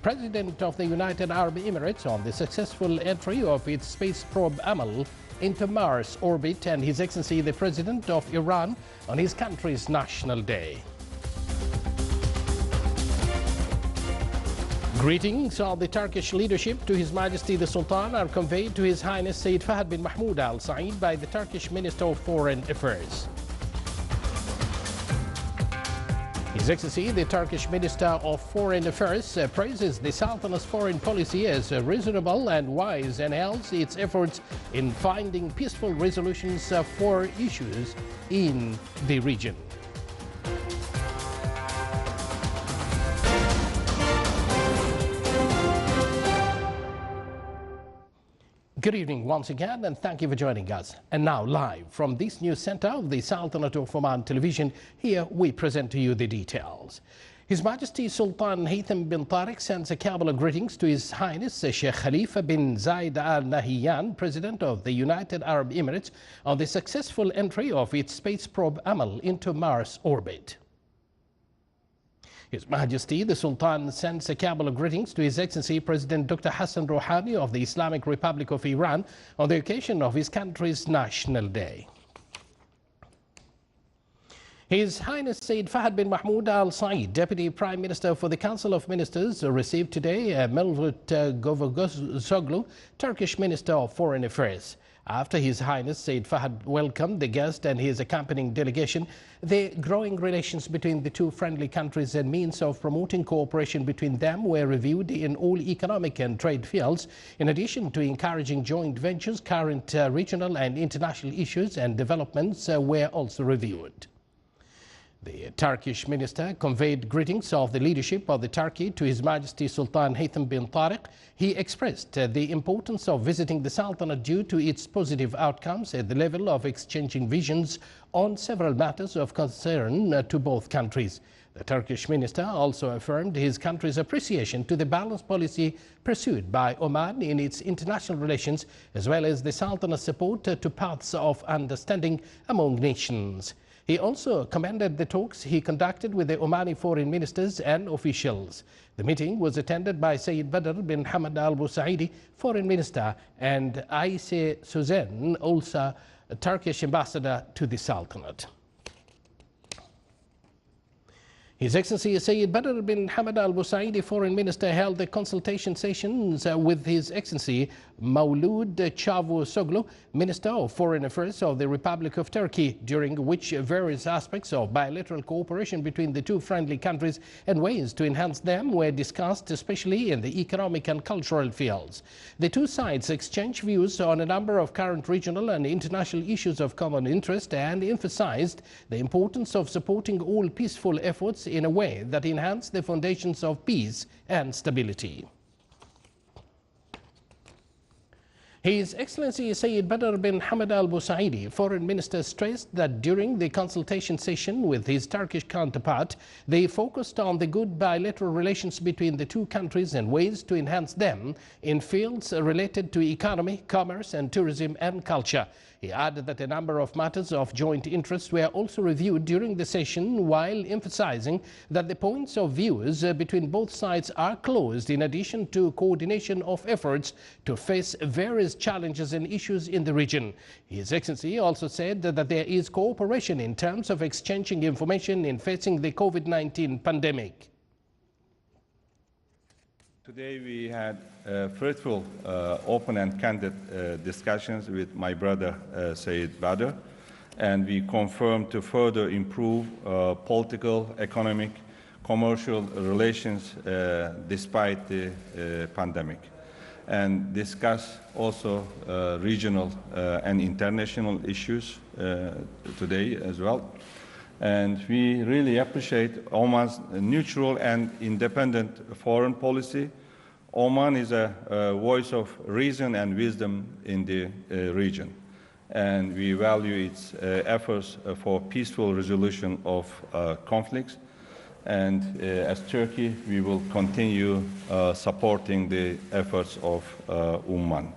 President of the United Arab Emirates on the successful entry of its space probe Amal into Mars orbit, and His Excellency the President of Iran on his country's National Day. Greetings of the Turkish leadership to His Majesty the Sultan are conveyed to His Highness Sayyid Fahd bin Mahmoud Al Saeed by the Turkish Minister of Foreign Affairs. His Excellency the Turkish Minister of Foreign Affairs praises the Sultan's foreign policy as reasonable and wise and hails its efforts in finding peaceful resolutions for issues in the region. Good evening once again, and thank you for joining us. And now, live from this news center of the Sultanate of Oman television, here we present to you the details. His Majesty Sultan Haytham bin Tariq sends a cabal of greetings to His Highness Sheikh Khalifa bin Zayed Al Nahyan, President of the United Arab Emirates, on the successful entry of its space probe Amal into Mars orbit. His Majesty the Sultan sends a cabal of greetings to His Excellency President Dr. Hassan Rouhani of the Islamic Republic of Iran on the occasion of his country's National Day. His Highness Sayyid Fahd bin Mahmoud Al Saeed, Deputy Prime Minister for the Council of Ministers, received today Mevlut Cavusoglu, Turkish Minister of Foreign Affairs. After His Highness Sayyid Fahd welcomed the guest and his accompanying delegation, the growing relations between the two friendly countries and means of promoting cooperation between them were reviewed in all economic and trade fields, in addition to encouraging joint ventures. Current regional and international issues and developments were also reviewed. The Turkish minister conveyed greetings of the leadership of the Turkey to His Majesty Sultan Haytham bin Tariq. He expressed the importance of visiting the Sultanate due to its positive outcomes at the level of exchanging visions on several matters of concern to both countries. The Turkish minister also affirmed his country's appreciation to the balanced policy pursued by Oman in its international relations, as well as the Sultanate's support to paths of understanding among nations. He also commended the talks he conducted with the Omani foreign ministers and officials. The meeting was attended by Sayyid Badr bin Hamad Al Busaidi, Foreign Minister, and Ayse Suzen, also a Turkish ambassador to the Sultanate. His Excellency Sayyid Badr bin Hamad Al Busaidi, Foreign Minister, held the consultation sessions with His Excellency Mevlut Cavusoglu, Minister of Foreign Affairs of the Republic of Turkey, during which various aspects of bilateral cooperation between the two friendly countries and ways to enhance them were discussed, especially in the economic and cultural fields. The two sides exchanged views on a number of current regional and international issues of common interest and emphasized the importance of supporting all peaceful efforts in a way that enhance the foundations of peace and stability. His Excellency Sayyid Badr bin Hamad Al Busaidi, Foreign Minister, stressed that during the consultation session with his Turkish counterpart, they focused on the good bilateral relations between the two countries and ways to enhance them in fields related to economy, commerce and tourism and culture. He added that a number of matters of joint interest were also reviewed during the session, while emphasizing that the points of views between both sides are close, in addition to coordination of efforts to face various challenges and issues in the region. His Excellency also said that there is cooperation in terms of exchanging information in facing the COVID-19 pandemic. Today we had fruitful, open and candid discussions with my brother Sayyid Badr, and we confirmed to further improve political, economic, commercial relations despite the pandemic, and discuss also regional and international issues today as well. And we really appreciate Oman's neutral and independent foreign policy. Oman is a voice of reason and wisdom in the region, and we value its efforts for peaceful resolution of conflicts. And as Turkey, we will continue supporting the efforts of Oman.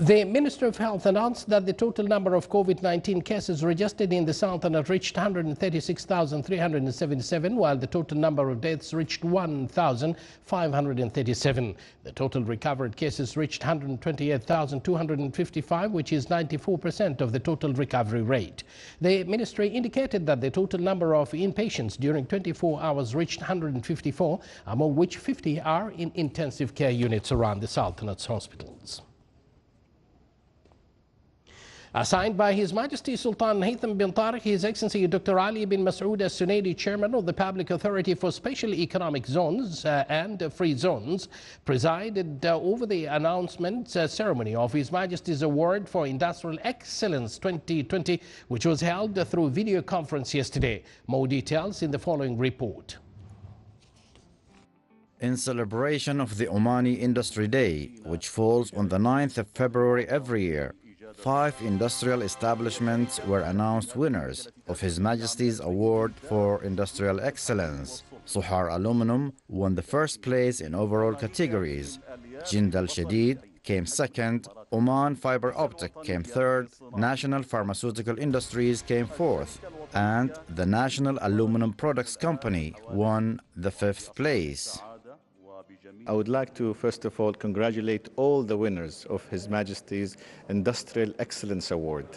The Minister of Health announced that the total number of COVID-19 cases registered in the Sultanate reached 136,377, while the total number of deaths reached 1,537. The total recovered cases reached 128,255, which is 94% of the total recovery rate. The ministry indicated that the total number of inpatients during 24 hours reached 154, among which 50 are in intensive care units around the Sultanate's hospitals. Assigned by His Majesty Sultan Haytham bin Tariq, His Excellency Dr. Ali bin Masood Al-Sunaidi, Chairman of the Public Authority for Special Economic Zones and Free Zones, presided over the announcement ceremony of His Majesty's Award for Industrial Excellence 2020, which was held through video conference yesterday. More details in the following report. In celebration of the Omani Industry Day, which falls on the 9th of February every year, 5 industrial establishments were announced winners of His Majesty's Award for Industrial Excellence. Suhar Aluminum won the first place in overall categories. Jindal Shadid came second. Oman Fiber Optic came third. National Pharmaceutical Industries came fourth. And the National Aluminum Products Company won the 5th place. I would like to first of all congratulate all the winners of His Majesty's Industrial Excellence Award.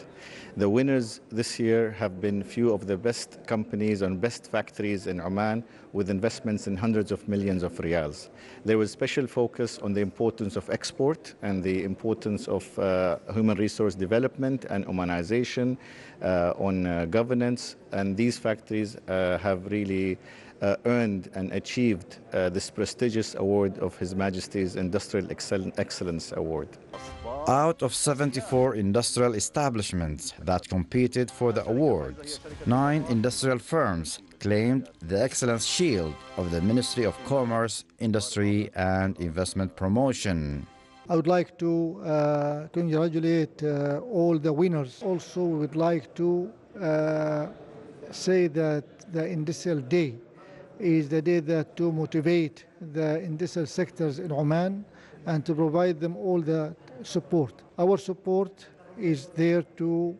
The winners this year have been few of the best companies and best factories in Oman with investments in hundreds of millions of riyals. There was special focus on the importance of export and the importance of human resource development and Omanization, on governance, and these factories have really earned and achieved this prestigious award of His Majesty's Industrial Excellence Award. Out of 74 industrial establishments that competed for the awards, 9 industrial firms claimed the Excellence Shield of the Ministry of Commerce, Industry and Investment Promotion. I would like to congratulate all the winners. Also, we would like to say that the Industrial Day is the day that to motivate the industrial sectors in Oman and to provide them all the support. Our support is there to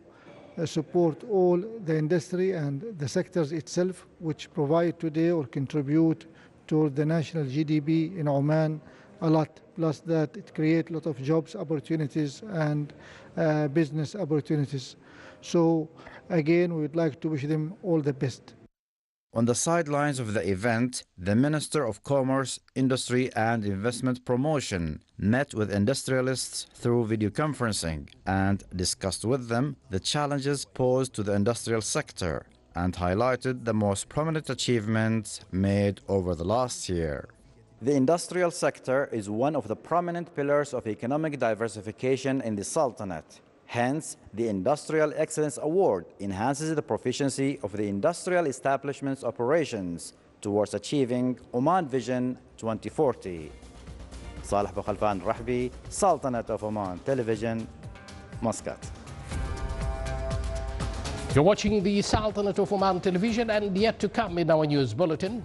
support all the industry and the sectors itself, which provide today or contribute to the national GDP in Oman a lot. Plus that it creates a lot of jobs opportunities and business opportunities. So again, we would like to wish them all the best. On the sidelines of the event, the Minister of Commerce, Industry and Investment Promotion met with industrialists through video conferencing and discussed with them the challenges posed to the industrial sector and highlighted the most prominent achievements made over the last year. The industrial sector is one of the prominent pillars of economic diversification in the Sultanate. Hence, the Industrial Excellence Award enhances the proficiency of the industrial establishment's operations towards achieving Oman Vision 2040. Salih Bukhalfan Rahbi, Sultanate of Oman Television, Muscat. You're watching the Sultanate of Oman Television, and yet to come in our news bulletin.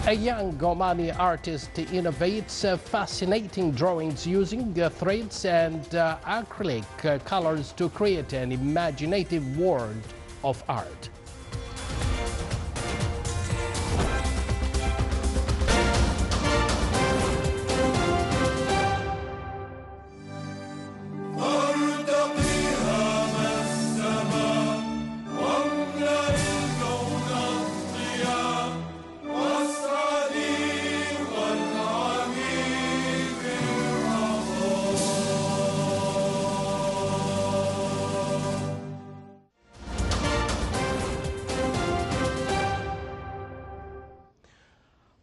A young Omani artist innovates fascinating drawings using threads and acrylic colors to create an imaginative world of art.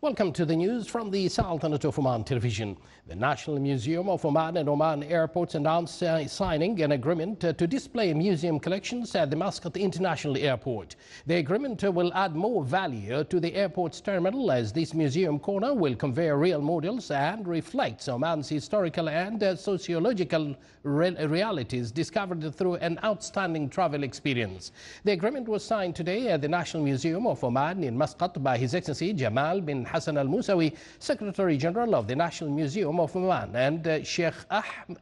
Welcome to the news from the Sultanate of Oman Television. The National Museum of Oman and Oman Airports announced signing an agreement to display museum collections at the Muscat International Airport. The agreement will add more value to the airport's terminal, as this museum corner will convey real models and reflects Oman's historical and sociological realities discovered through an outstanding travel experience. The agreement was signed today at the National Museum of Oman in Muscat by His Excellency Jamal bin Hassan Al Musawi, Secretary General of the National Museum of Oman, and Sheikh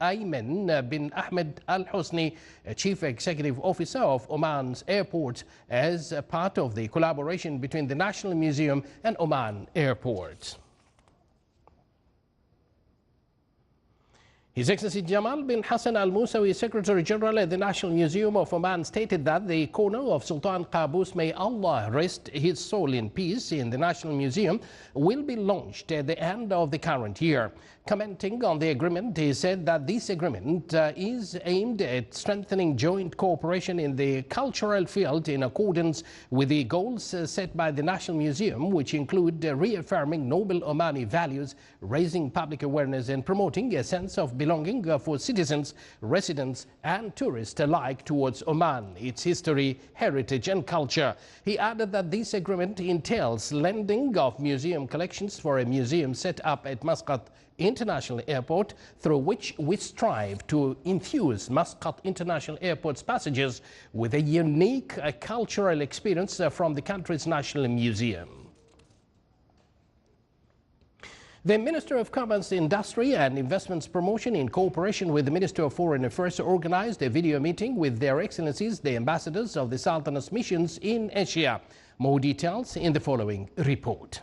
Ayman bin Ahmed Al Hosni, Chief Executive Officer of Oman's airport, as part of the collaboration between the National Museum and Oman Airport. His Excellency Jamal bin Hassan Al Musawi, Secretary General at the National Museum of Oman, stated that the corner of Sultan Qaboos, may Allah rest his soul in peace, in the National Museum will be launched at the end of the current year. Commenting on the agreement, he said that this agreement is aimed at strengthening joint cooperation in the cultural field in accordance with the goals set by the National Museum, which include reaffirming noble Omani values, raising public awareness, and promoting a sense of belonging for citizens, residents, and tourists alike towards Oman, its history, heritage, and culture. He added that this agreement entails lending of museum collections for a museum set up at Muscat International Airport, through which we strive to infuse Muscat International Airport's passengers with a unique cultural experience from the country's National Museum. The Minister of Commerce, Industry and Investments Promotion, in cooperation with the Minister of Foreign Affairs, organized a video meeting with Their Excellencies, the ambassadors of the Sultanate missions in Asia. More details in the following report.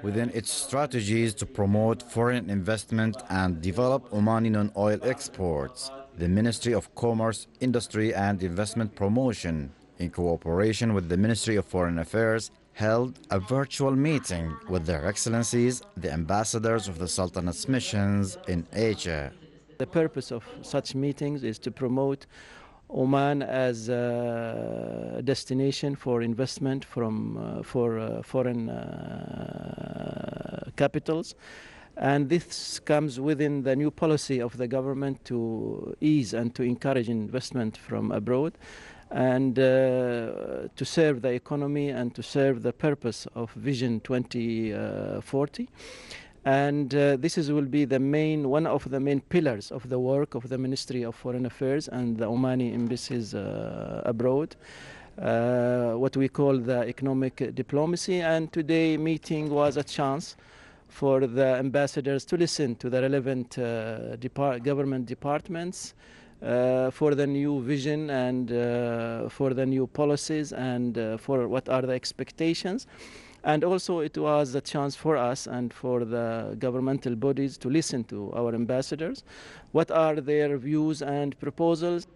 Within its strategies to promote foreign investment and develop Omani non-oil exports, the Ministry of Commerce, Industry and Investment Promotion, in cooperation with the Ministry of Foreign Affairs, held a virtual meeting with Their Excellencies, the ambassadors of the Sultanate's missions in Asia. The purpose of such meetings is to promote Oman as a destination for investment for foreign capitals, and this comes within the new policy of the government to ease and to encourage investment from abroad, and to serve the economy and to serve the purpose of Vision 2040. And this will be one of the main pillars of the work of the Ministry of Foreign Affairs and the Omani embassies abroad, what we call the economic diplomacy. And today meeting was a chance for the ambassadors to listen to the relevant government departments for the new vision and for the new policies and for what are the expectations. And also it was a chance for us and for the governmental bodies to listen to our ambassadors. What are their views and proposals?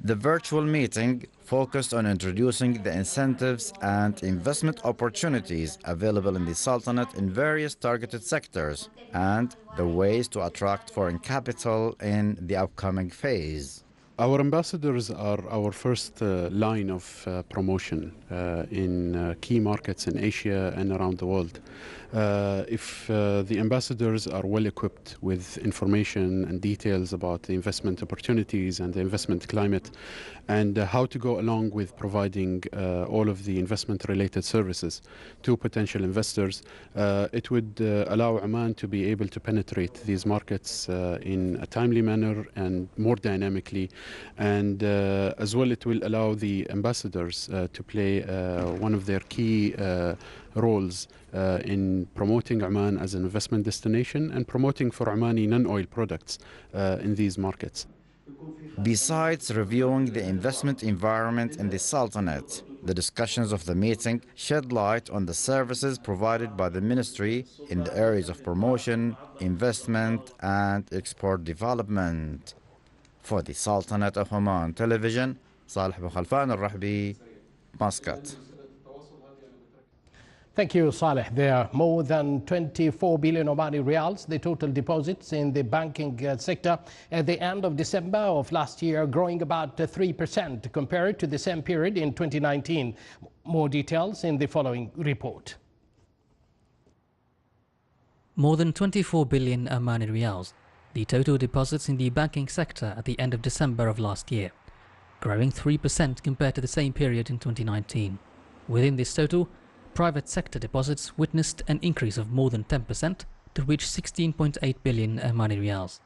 The virtual meeting focused on introducing the incentives and investment opportunities available in the Sultanate in various targeted sectors and the ways to attract foreign capital in the upcoming phase. Our ambassadors are our first line of promotion in key markets in Asia and around the world. If the ambassadors are well equipped with information and details about the investment opportunities and the investment climate and how to go along with providing all of the investment related services to potential investors, it would allow Oman to be able to penetrate these markets in a timely manner and more dynamically, and as well it will allow the ambassadors to play one of their key roles in promoting Oman as an investment destination and promoting for Omani non-oil products in these markets. Besides reviewing the investment environment in the Sultanate, the discussions of the meeting shed light on the services provided by the ministry in the areas of promotion, investment and export development. For the Sultanate of Oman Television, Salih bin Khalfan Al-Rahbi, Muscat. Thank you, Saleh. There are more than 24 billion Omani Riyals, the total deposits in the banking sector at the end of December of last year, growing about 3% compared to the same period in 2019. More details in the following report. More than 24 billion Omani Riyals, the total deposits in the banking sector at the end of December of last year, growing 3% compared to the same period in 2019. Within this total, private sector deposits witnessed an increase of more than 10% to reach 16.8 billion Omani Riyals.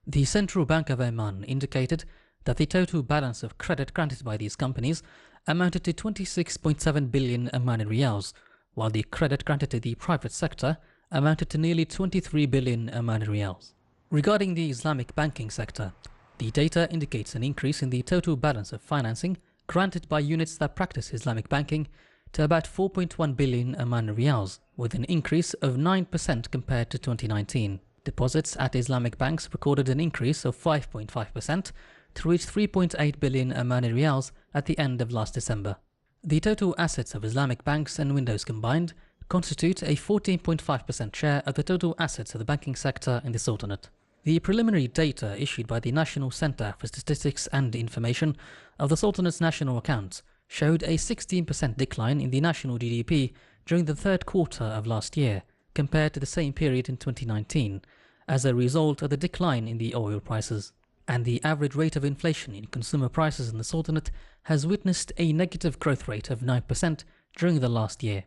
The Central Bank of Oman indicated that the total balance of credit granted by these companies amounted to 26.7 billion Omani Riyals, while the credit granted to the private sector amounted to nearly 23 billion Omani riyals. Regarding the Islamic banking sector, the data indicates an increase in the total balance of financing granted by units that practice Islamic banking to about 4.1 billion Omani riyals, with an increase of 9% compared to 2019. Deposits at Islamic banks recorded an increase of 5.5% to reach 3.8 billion Omani riyals at the end of last December. The total assets of Islamic banks and windows combined constitute a 14.5% share of the total assets of the banking sector in the Sultanate. The preliminary data issued by the National Centre for Statistics and Information of the Sultanate's national accounts showed a 16% decline in the national GDP during the third quarter of last year compared to the same period in 2019 as a result of the decline in the oil prices. And the average rate of inflation in consumer prices in the Sultanate has witnessed a negative growth rate of 9% during the last year.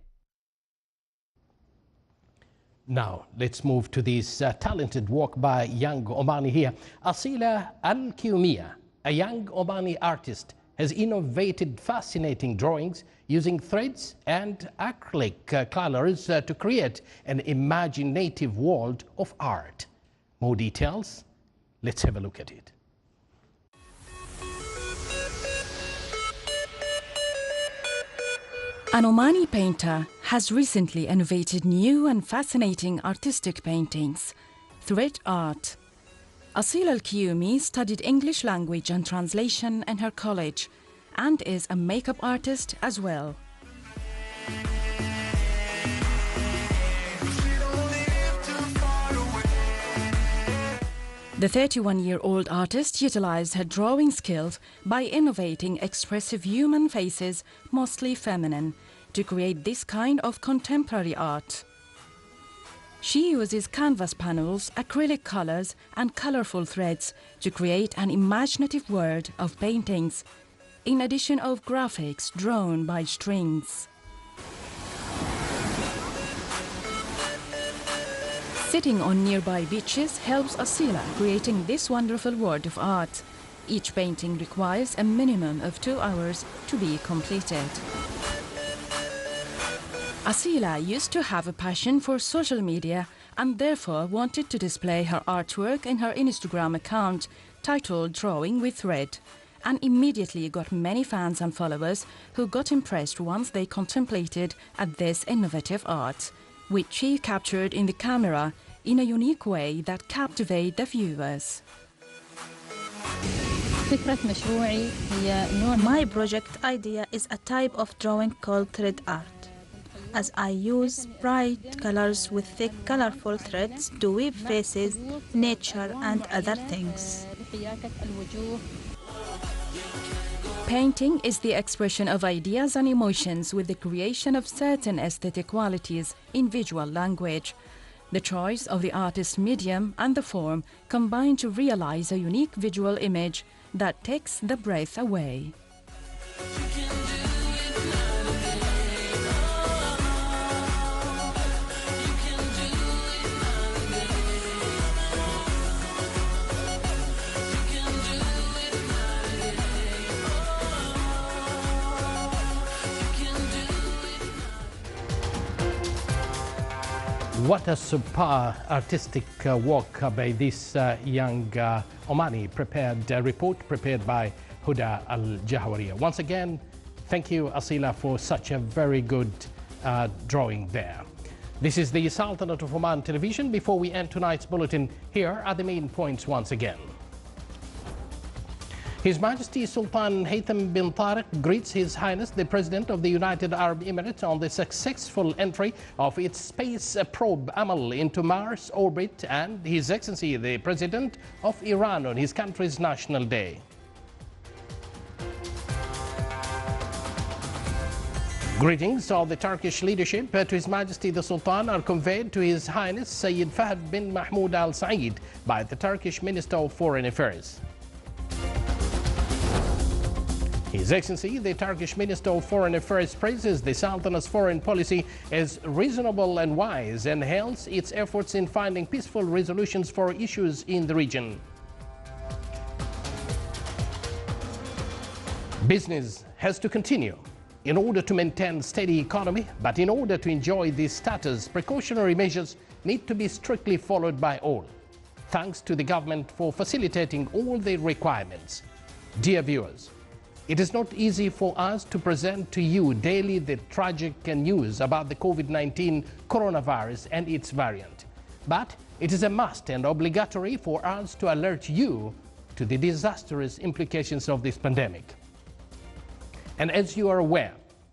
Now, let's move to this talented work by young Omani here. Asila Al-Kiumia, a young Omani artist, has innovated fascinating drawings using threads and acrylic colors to create an imaginative world of art. More details? Let's have a look at it. An Omani painter has recently innovated new and fascinating artistic paintings, thread art. Asila Al-Kiumi studied English language and translation in her college and is a makeup artist as well. The 31-year-old artist utilized her drawing skills by innovating expressive human faces, mostly feminine, to create this kind of contemporary art. She uses canvas panels, acrylic colors, and colorful threads to create an imaginative world of paintings, in addition of graphics drawn by strings. Sitting on nearby beaches helps Asila creating this wonderful world of art. Each painting requires a minimum of 2 hours to be completed. Asila used to have a passion for social media and therefore wanted to display her artwork in her Instagram account titled Drawing with Thread, and immediately got many fans and followers who got impressed once they contemplated at this innovative art, which she captured in the camera in a unique way that captivated the viewers. My project idea is a type of drawing called thread art, as I use bright colors with thick, colorful threads to weave faces, nature, and other things. Painting is the expression of ideas and emotions with the creation of certain aesthetic qualities in visual language. The choice of the artist's medium and the form combine to realize a unique visual image that takes the breath away. What a superb artistic work by this young Omani report prepared by Huda Al-Jahwariya. Once again, thank you, Asila, for such a very good drawing there. This is the Sultanate of Oman television. Before we end tonight's bulletin, here are the main points once again. His Majesty Sultan Haytham bin Tariq greets His Highness the President of the United Arab Emirates on the successful entry of its space probe Amal into Mars orbit, and His Excellency the President of Iran on his country's National Day. Greetings of the Turkish leadership to His Majesty the Sultan are conveyed to His Highness Sayyid Fahd bin Mahmoud Al Said by the Turkish Minister of Foreign Affairs. His Excellency, the Turkish Minister of Foreign Affairs, praises the Sultanate's foreign policy as reasonable and wise and hails its efforts in finding peaceful resolutions for issues in the region. Business has to continue. in order to maintain steady economy, but in order to enjoy this status, precautionary measures need to be strictly followed by all. Thanks to the government for facilitating all the requirements. Dear viewers, it is not easy for us to present to you daily the tragic news about the COVID-19 coronavirus and its variant. But it is a must and obligatory for us to alert you to the disastrous implications of this pandemic. And as you are aware,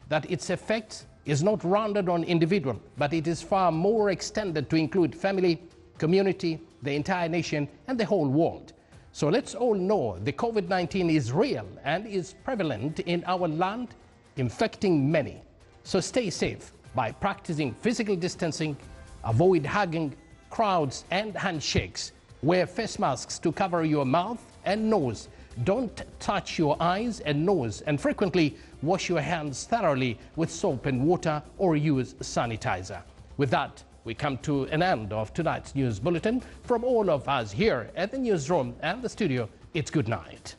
that its effect is not rounded on individual, but it is far more extended to include family, community, the entire nation, and the whole world. So let's all know the COVID-19 is real and is prevalent in our land, infecting many. So stay safe by practicing physical distancing, avoid hugging, crowds and handshakes. Wear face masks to cover your mouth and nose. Don't touch your eyes and nose, and frequently wash your hands thoroughly with soap and water or use sanitizer. With that, we come to an end of tonight's news bulletin. From all of us here at the newsroom and the studio, it's good night.